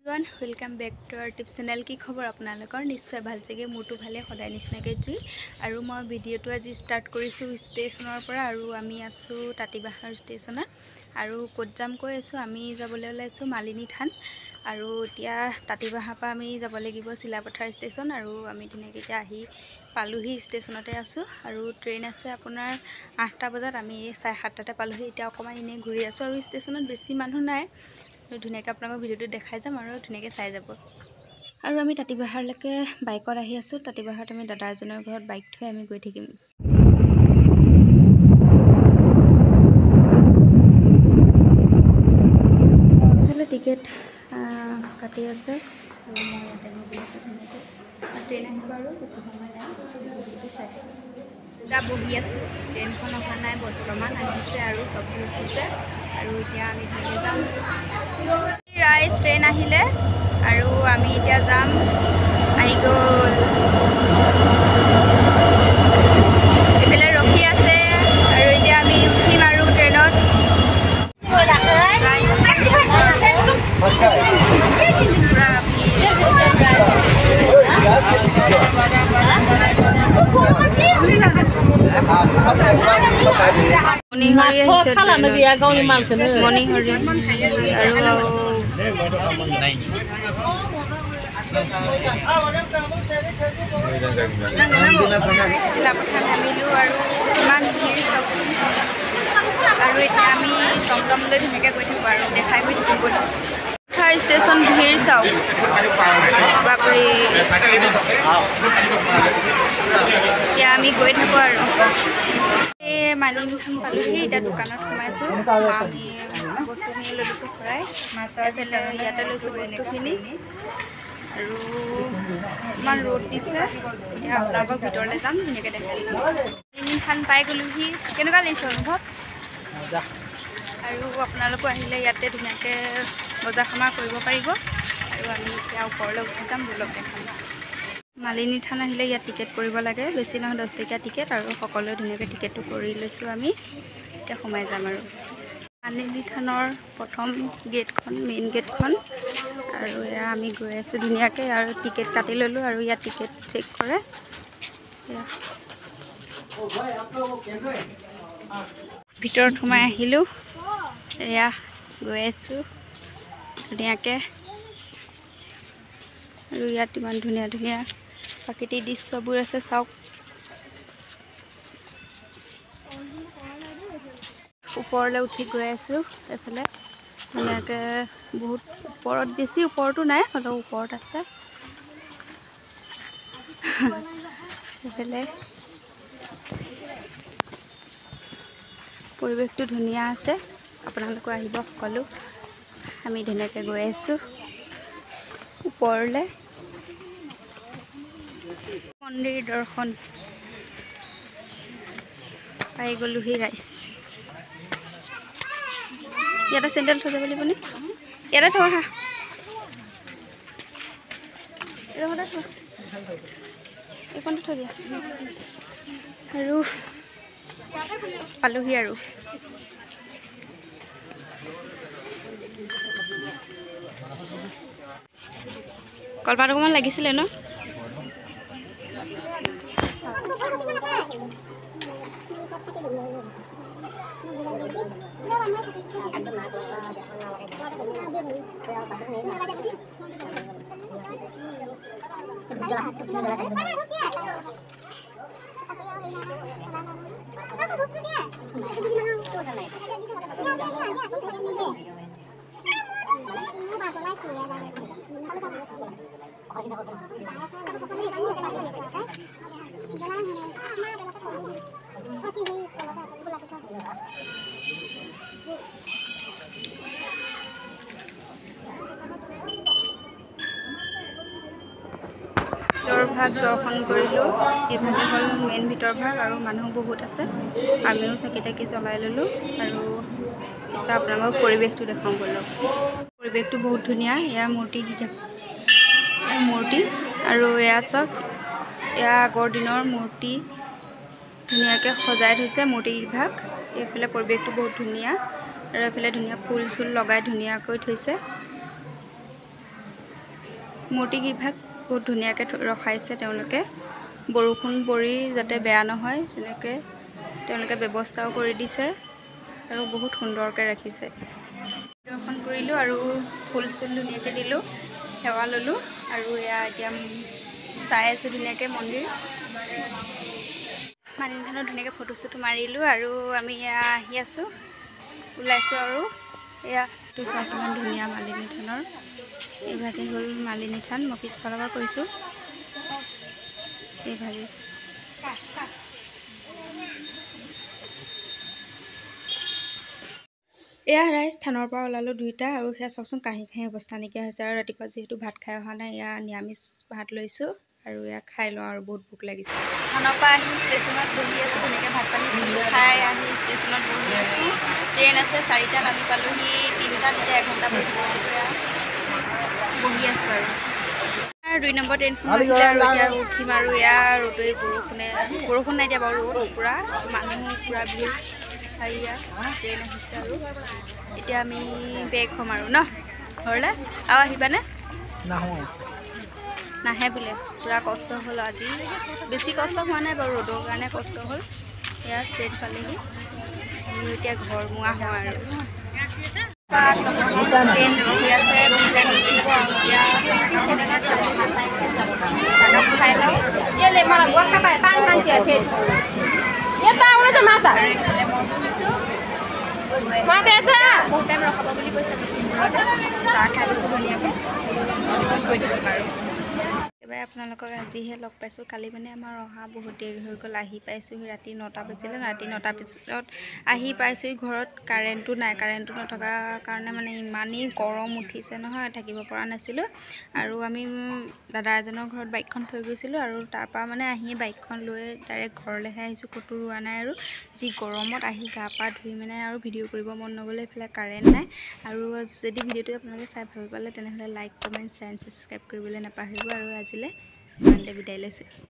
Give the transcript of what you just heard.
Welcome back to our tip channel की खबर आपनालोकर निश्चय ভাল जगे मोटो भाले सदाय निचनाके जुई आरु मैं भिडिओ आज स्टार्ट करिसु स्टेशनर पर आरु आमी आसु तातीबाहार स्टेशनत आरु कत जाम কৈ आसु आमी जाबले ओलाइसु मालिनी थान आरु इतिया तातीबाहार पा आमी যাব লাগিব सिलापथार स्टेशन आरु आमी धुनियाके इतिया आही पालुही स्टेशनते आसु आरु ट्रेन आसे आपुनार 8टा बजात आमी 7:30 पालुही इतिया अकमान इने घुरी आसु आरु स्टेशनत बेसी मानु नाय धुनियाके आपनाक भिडिओটো देखाइ जाम आरु धुनियाके चाइ जाब आरु आमी तातीबाहारলৈকে बाइकत आহি आसु तातीबाहारत आमी दादा एजনৰ ঘৰত বাইক থৈ आमी গৈ থাকিম হেলে টিকেট কাটি আছে আৰু মই ইয়াতে গৈ আছো ধুনিয়াকে ট্ৰেইন আহিব আৰু বেছি সময় নাই টিকেটটো চাই দা বহি আছো ট্ৰেইনখন অহা নাই বৰ্তমান আহিছে আৰু সব উঠিছে আৰু এতিয়া আমি ধুনিয়াকে যাম राइस ट्रेन आहिले आरु आमी इतिया जाम आहि गल एफाले रखी आसे आरु इतिया आमी उठिम आरु ट्रेनत स्टेशन भीड़ चाओ बापरे इतना आमी गई थको मालिनी थान पालुही इतना दुकानत सोमाइसो आमी बस्तुखिनि लैसो भराइ एफाले इयाते लैसो बस्तुखिनि आरु इमान रोड दिसे इतिया आपनालोকক भितरले जाम धुनियाके देखाइ दिम मालिनी थान पाइ गलुही केनेका লাগিছে अनुभव मजा आरु आपनालोको आहिले इयाते धुनियाके बजार समार करिब पारिब आरु आमी इतिया उपरले उठि जाम बोलक देखाम मालिनी थान आहिले इया टिकेट करिब लागे बेसी নহয় 10 टका टिकेट आरु सकलोৱে धुनियाके टिकेटটো কৰি লৈছো আমি इतिया सोमाइ जाम आरु मालिनी थाনৰ प्रथम गेटখন मेन गेटখন आरु या आमी गৈ आছো धुनियाके आरु टिकेट काटि ललो आरु या टिकेट चेक কৰে ভিতৰত সোমাই আহিলো या गৈ आছো धुनियाके आरु यात इमान धुनिया धुनिया प्राकृतिक दृश्यবোৰ আছে চাওক ऊपरले उठी गई आसो एफाले धुनियाके बहुत ऊपरत बेसी ऊपरतो नाय हलो ऊपरत আছে एफाले परिवेशটো धुनिया আছে आपनालोक आहिब सकलो आमी धुनियाके गई आसो ऊपरले मंदिर दर्शन पाइ गलुही राइस यादा सेंडल थৈ যাব লাগিব নি यादा থোৱা হা এৰহটা থোৱা এইকণতে থৈ দিয়া আৰু পালুহি আৰু কলপাত অকমান লাগিছিলে ন भाग दर्शन करिलो एभागे हल मेन भितर भाग और मानुह बहुत आछे आमिओ चाकी ताकी चलाई ललो और इतना आपनालोक परिवेशটো देखाम बोलो परिवेशটো बहुत धुनिया या मूर्ति और या चक या आगर दिनर मूर्ति धुनियाके सजाय थैसे मूर्ति भाग एफाले परिवेशটো बहुत धुनिया और एफाले धुनिया फुल चुल लगाय धुनियाকৈ थैसे মূৰ্তিকেইভাগ বহুত ধুনীয়াকৈ ৰখাইছে তেওঁলোকে। বৰষুণ পৰি যাতে বেয়া নহয় তেনেকৈ তেওঁলোকে ব্যৱস্থাও কৰি দিছে আৰু বহুত সুন্দৰকৈ ৰাখিছে। দৰ্শন কৰিলোঁ আৰু ফুল চুল ধুনীয়াকৈ দিলোঁ, সেৱা ল'লোঁ আৰু এয়া এতিয়া চাই আছোঁ ধুনীয়াকৈ মন্দিৰ। মালিনী থানত ধুনীয়াকৈ ফটো চটো মাৰিলোঁ আৰু আমি এয়া আহি আছোঁ, ওলাইছোঁ আৰু এয়া চোৱা কিমান ধুনীয়া মালিনী থানৰ। এইভাগে হ'ল মালিনী থান, মই পিছফালৰ পৰা কৈছোঁ। এইভাগে এয়া ৰাইজ থানৰ পৰা ওলালোঁ 2টা আৰু সেয়া চাওকচোন কাঁহি অৱস্থা নাইকিয়া হৈছে। আৰু ৰাতিপুৱা যিহেতু ভাত খাই অহা নাই, এয়া নিৰামিষ ভাত লৈছোঁ আৰু এয়া খাই লওঁ আৰু বহুত ভোক লাগিছে। থানৰ পৰা আহি ষ্টেচনত বহি আছোঁ, ধুনীয়াকৈ ভাত পানী খাই আহি ষ্টেচনত বহি আছোঁ। ট্ৰেইন আছে 4টাত, আমি পালোঁহি 3টাত, এতিয়া 1 ঘণ্টা বহি আছোঁ আৰু 2 নম্বৰ ট্ৰেইনখন আহিলে আৰু এতিয়া উঠিম আৰু এয়া ৰ'দে বৰষুণ নাই দিয়া বাৰু, ৰ'দ পূৰা মানুহ পূৰা ভিৰ। হেৰিয়া ট্ৰেইন আহিছে আৰু এতিয়া আমি বেগ হ'ম আৰু ন ঘৰলৈ। আৰু আহিবানে? নাহে বোলে, পূৰা কষ্ট হ'ল আজি। বেছি কষ্ট হোৱা নাই বাৰু, ৰ'দৰ কাৰণে কষ্ট হ'ল। এয়া ট্ৰেইন পালেহি, আমি এতিয়া ঘৰমুৱা হওঁ আৰু ট্ৰেইন ৰখি আছে। খাই লওঁ বহুত টাইম ৰখাব বুলি কৈছে, চাহ খাই লৈছোঁ ধুনীয়াকৈ গৈ থাকিম আৰু। একেবাৰে আপোনালোকক আজিহে লগ পাইছোঁ। কালি মানে আমাৰ অহা বহুত দেৰি হৈ গ'ল, আহি পাইছোঁহি ৰাতি 9টা বাজিলে। ৰাতি 9টাৰ পিছত আহি পাইছোঁহি ঘৰত, কাৰেণ্টটো নাই। কাৰেণ্টটো নথকাৰ কাৰণে মানে ইমানেই গৰম উঠিছে নহয়, থাকিব পৰা নাছিলোঁ। আৰু আমি দাদা এজনৰ ঘৰত বাইকখন থৈ গৈছিলোঁ আৰু তাৰপৰা মানে আহি বাইকখন লৈ ডাইৰেক্ট ঘৰলৈহে আহিছোঁ, ক'তো ৰোৱা নাই। আৰু যি গৰমত আহি গা পা ধুই মানে আৰু ভিডিঅ' কৰিব মন নগ'লে, এইফালে কাৰেণ্ট নাই। আৰু যদি ভিডিঅ'টো আপোনালোকে চাই ভাল পালে তেনেহ'লে লাইক, কমেণ্ট, শ্বেয়াৰ, ছাবস্ক্ৰাইব কৰিবলৈ নাপাহৰিব। আৰু আজিলৈ ইমানতে বিদায় লৈছোঁ।